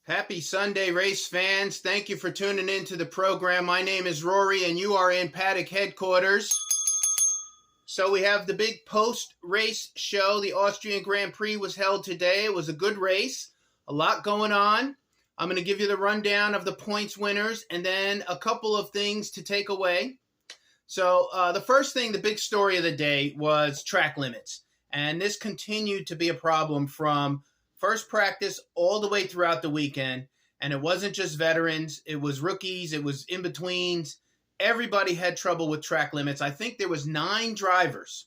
Happy Sunday, race fans. Thank you for tuning in to the program. My name is Rory, and you are in paddock headquarters. So we have the big post-race show. The Austrian Grand Prix was held today. It was a good race. A lot going on. I'm going to give you the rundown of the points winners and then a couple of things to take away. So the first thing, the big story of the day was track limits. And this continued to be a problem from first practice all the way throughout the weekend. And it wasn't just veterans. It was rookies. It was in-betweens. Everybody had trouble with track limits. I think there was 9 drivers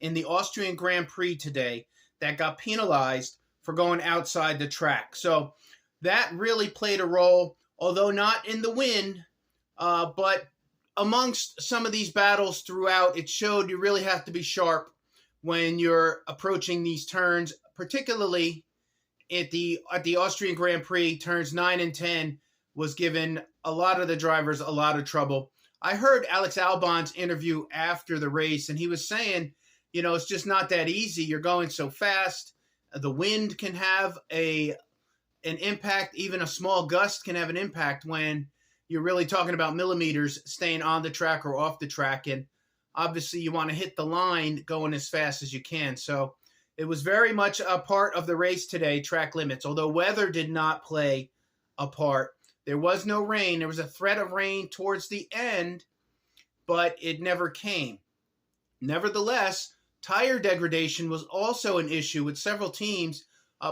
in the Austrian Grand Prix today that got penalized for going outside the track. So that really played a role, although not in the win, but amongst some of these battles throughout, it showed you really have to be sharp when you're approaching these turns, particularly at the Austrian Grand Prix. Turns 9 and 10 was giving a lot of the drivers a lot of trouble. I heard Alex Albon's interview after the race, and he was saying, it's just not that easy. You're going so fast. The wind can have an impact. Even a small gust can have an impact when you're really talking about millimeters staying on the track or off the track. And obviously you want to hit the line going as fast as you can. So it was very much a part of the race today, track limits, although weather did not play a part. There was no rain. There was a threat of rain towards the end, but it never came. Nevertheless, tire degradation was also an issue with several teams,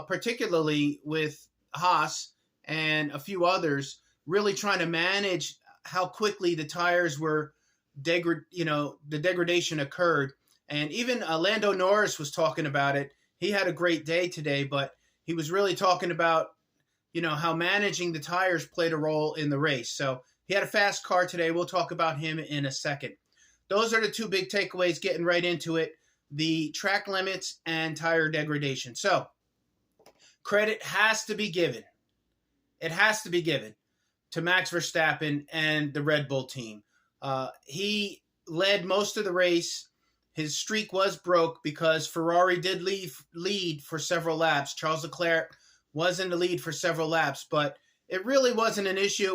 particularly with Haas and a few others, really trying to manage how quickly the tires were the degradation occurred. And even Lando Norris was talking about it. He had a great day today, but he was really talking about, how managing the tires played a role in the race. So he had a fast car today. We'll talk about him in a second. Those are the 2 big takeaways, getting right into it, the track limits and tire degradation. So credit has to be given. It has to be given to Max Verstappen and the Red Bull team. He led most of the race. His streak was broke because Ferrari did lead for several laps. Charles Leclerc was in the lead for several laps, but it really wasn't an issue.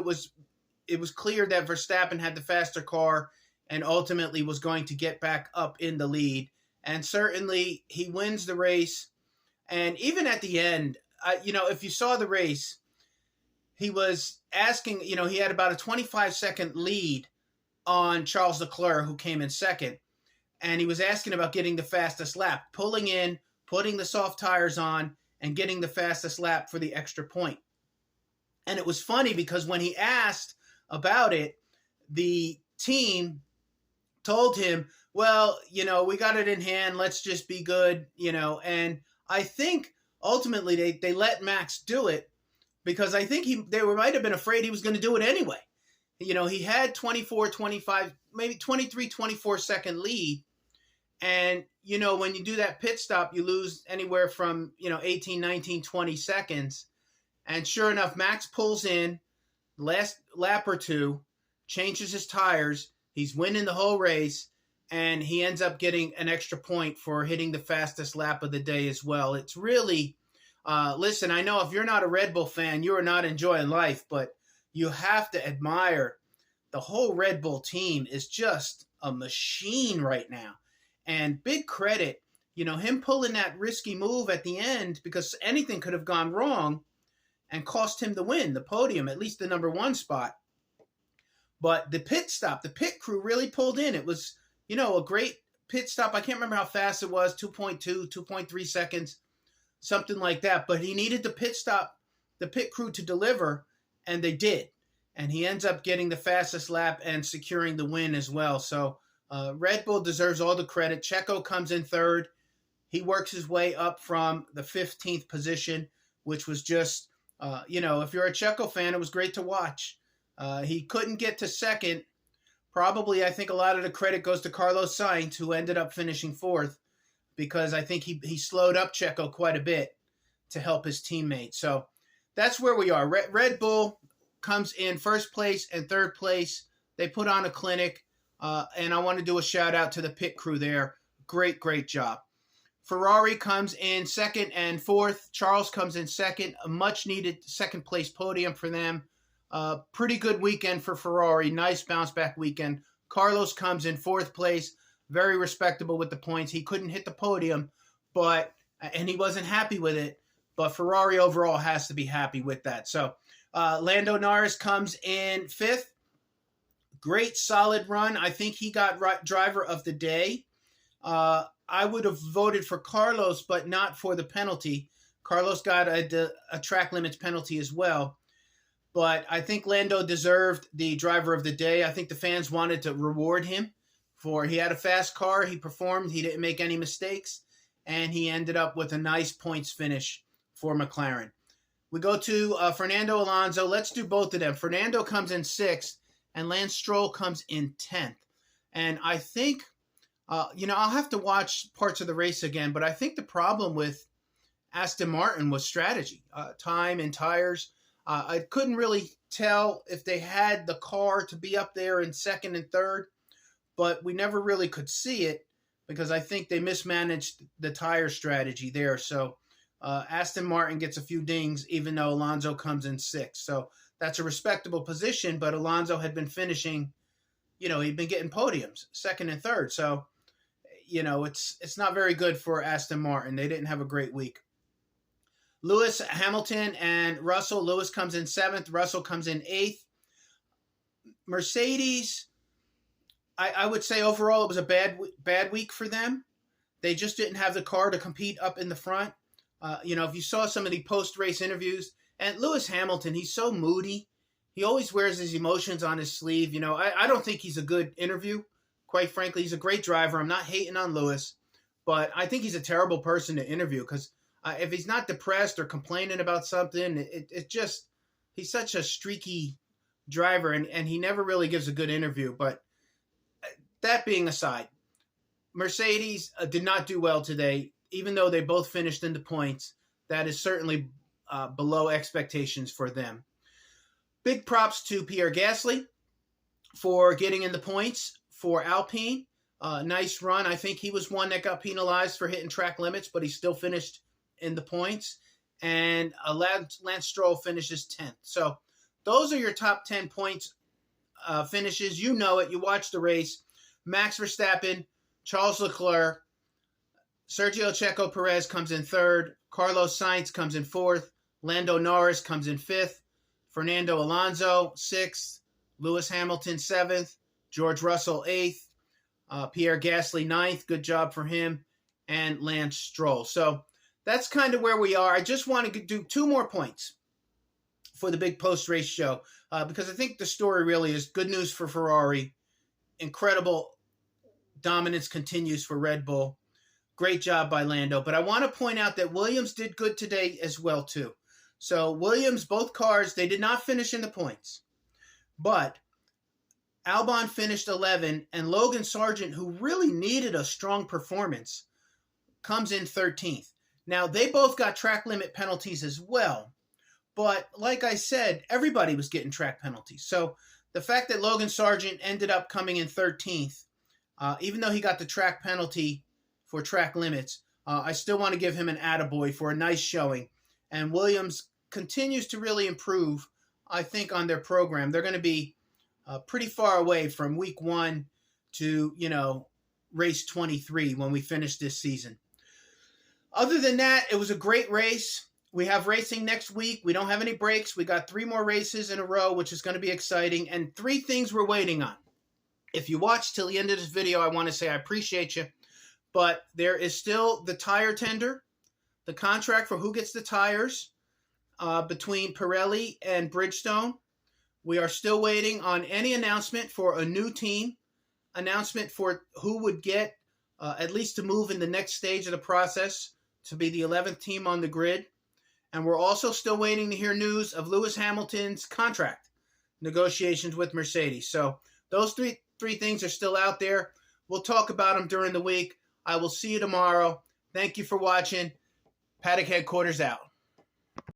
It was clear that Verstappen had the faster car and ultimately was going to get back up in the lead. And certainly he wins the race. And even at the end, if you saw the race, he was asking, he had about a 25-second lead on Charles Leclerc, who came in second. And he was asking about getting the fastest lap, pulling in, putting the soft tires on, and getting the fastest lap for the extra point. And it was funny because when he asked about it, the team told him, well, we got it in hand. Let's just be good, And I think ultimately they let Max do it because I think they might have been afraid he was going to do it anyway. He had 24, 25, maybe 23, 24-second lead. And, when you do that pit stop, you lose anywhere from, 18, 19, 20 seconds. And sure enough, Max pulls in, last lap or two, changes his tires. He's winning the whole race, and he ends up getting an extra point for hitting the fastest lap of the day as well. It's really, listen, I know if you're not a Red Bull fan, you are not enjoying life, but you have to admire the whole Red Bull team is just a machine right now. And big credit, him pulling that risky move at the end because anything could have gone wrong and cost him the win, the podium, at least the number 1 spot. But the pit stop, the pit crew really pulled in. It was, a great pit stop. I can't remember how fast it was, 2.2, 2.3 seconds, something like that. But he needed the pit stop, the pit crew to deliver, and they did. And he ends up getting the fastest lap and securing the win as well. So Red Bull deserves all the credit. Checo comes in third. He works his way up from the 15th position, which was just, if you're a Checo fan, it was great to watch. He couldn't get to second. Probably, I think a lot of the credit goes to Carlos Sainz, who ended up finishing 4th, because I think he slowed up Checo quite a bit to help his teammate. So that's where we are. Red Bull comes in first place and third place. They put on a clinic, and I want to do a shout out to the pit crew there. Great job. Ferrari comes in second and fourth. Charles comes in second. A much-needed second-place podium for them. Pretty good weekend for Ferrari. Nice bounce-back weekend. Carlos comes in fourth place. Very respectable with the points. He couldn't hit the podium, and he wasn't happy with it. But Ferrari overall has to be happy with that. So Lando Norris comes in fifth. Great, solid run. I think he got driver of the day. I would have voted for Carlos, but not for the penalty. Carlos got a track limits penalty as well. But I think Lando deserved the driver of the day. I think the fans wanted to reward him he had a fast car. He performed. He didn't make any mistakes. And he ended up with a nice points finish for McLaren. We go to Fernando Alonso. Let's do both of them. Fernando comes in sixth, and Lance Stroll comes in 10th. And I think, I'll have to watch parts of the race again, but I think the problem with Aston Martin was strategy, time and tires. I couldn't really tell if they had the car to be up there in second and third, but we never really could see it because I think they mismanaged the tire strategy there. So Aston Martin gets a few dings, even though Alonso comes in sixth. So that's a respectable position, but Alonso had been finishing, he'd been getting podiums, second and third. So, it's not very good for Aston Martin. They didn't have a great week. Lewis, Hamilton, and Russell. Lewis comes in seventh. Russell comes in eighth. Mercedes, I would say overall it was a bad week for them. They just didn't have the car to compete up in the front. If you saw some of the post-race interviews, and Lewis Hamilton, he's so moody. He always wears his emotions on his sleeve. I don't think he's a good interview. Quite frankly, he's a great driver. I'm not hating on Lewis, but I think he's a terrible person to interview because if he's not depressed or complaining about something, he's such a streaky driver, and he never really gives a good interview. But that being aside, Mercedes did not do well today, even though they both finished in the points. That is certainly below expectations for them. Big props to Pierre Gasly for getting in the points for Alpine. Nice run. I think he was one that got penalized for hitting track limits, but he still finished in the points. And Lance Stroll finishes 10th. So those are your top 10 points finishes. You know it. You watch the race. Max Verstappen, Charles Leclerc, Sergio Checo Perez comes in third. Carlos Sainz comes in fourth. Lando Norris comes in fifth. Fernando Alonso, sixth. Lewis Hamilton, seventh. George Russell, eighth. Pierre Gasly, ninth. Good job for him. And Lance Stroll. So that's kind of where we are. I just want to do 2 more points for the big post-race show because I think the story really is good news for Ferrari. Incredible dominance continues for Red Bull. Great job by Lando. But I want to point out that Williams did good today as well, too. So Williams, both cars, they did not finish in the points. But Albon finished 11, and Logan Sargent, who really needed a strong performance, comes in 13th. Now, they both got track limit penalties as well. But like I said, everybody was getting track penalties. So the fact that Logan Sargent ended up coming in 13th, even though he got the track penalty for track limits, I still want to give him an attaboy for a nice showing. And Williams continues to really improve, I think, on their program. They're going to be pretty far away from week 1 to, race 23 when we finish this season. Other than that, it was a great race. We have racing next week. We don't have any breaks. We got 3 more races in a row, which is going to be exciting. And 3 things we're waiting on. If you watch till the end of this video, I want to say I appreciate you. But there is still the tire tender, the contract for who gets the tires between Pirelli and Bridgestone. We are still waiting on any announcement for a new team, announcement for who would get, at least to move in the next stage of the process, to be the 11th team on the grid. And we're also still waiting to hear news of Lewis Hamilton's contract negotiations with Mercedes. So those three things are still out there. We'll talk about them during the week. I will see you tomorrow. Thank you for watching. Paddock Headquarters out.